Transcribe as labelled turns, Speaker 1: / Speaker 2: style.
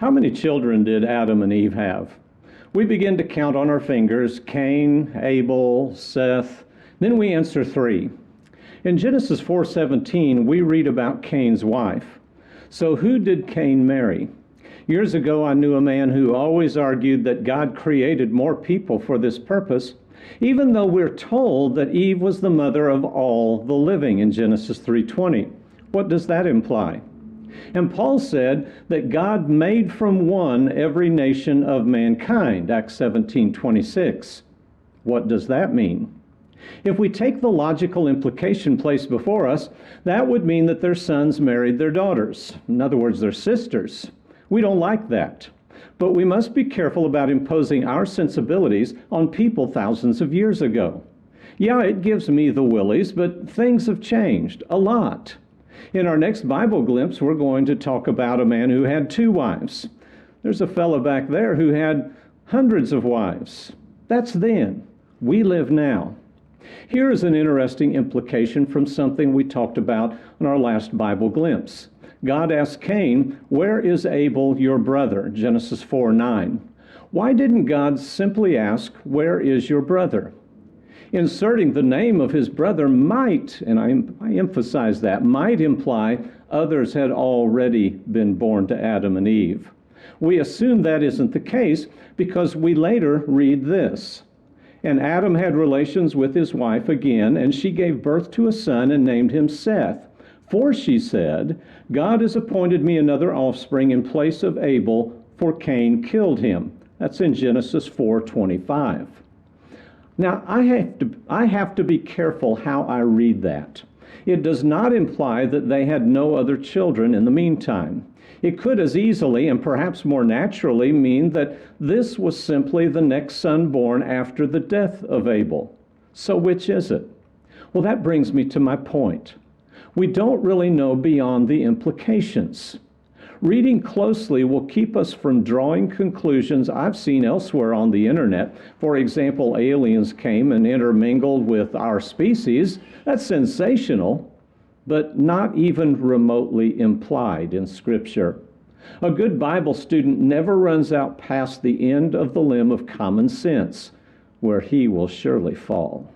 Speaker 1: How many children did Adam and Eve have? We begin to count on our fingers: Cain, Abel, Seth. Then we answer 3. In Genesis 4:17, we read about Cain's wife. So who did Cain marry? Years ago, I knew a man who always argued that God created more people for this purpose, even though we're told that Eve was the mother of all the living in Genesis 3:20. What does that imply? And Paul said that God made from one every nation of mankind, Acts 17:26. What does that mean? If we take the logical implication placed before us, that would mean that their sons married their daughters. In other words, their sisters. We don't like that. But we must be careful about imposing our sensibilities on people thousands of years ago. Yeah, it gives me the willies, but things have changed a lot. In our next Bible glimpse, we're going to talk about a man who had 2 wives. There's a fellow back there who had hundreds of wives. That's then. We live now. Here is an interesting implication from something we talked about in our last Bible glimpse. God asked Cain, "Where is Abel, your brother?" Genesis 4:9. Why didn't God simply ask, "Where is your brother?" Inserting the name of his brother might, and I emphasize that, might imply others had already been born to Adam and Eve. We assume that isn't the case because we later read this. And Adam had relations with his wife again, and she gave birth to a son and named him Seth. For she said, "God has appointed me another offspring in place of Abel, for Cain killed him." That's in Genesis 4:25. Now, I have to be careful how I read that. It does not imply that they had no other children in the meantime. It could as easily and perhaps more naturally mean that this was simply the next son born after the death of Abel. So which is it? Well, that brings me to my point. We don't really know beyond the implications. Reading closely will keep us from drawing conclusions I've seen elsewhere on the internet. For example, aliens came and intermingled with our species. That's sensational, but not even remotely implied in Scripture. A good Bible student never runs out past the end of the limb of common sense, where he will surely fall.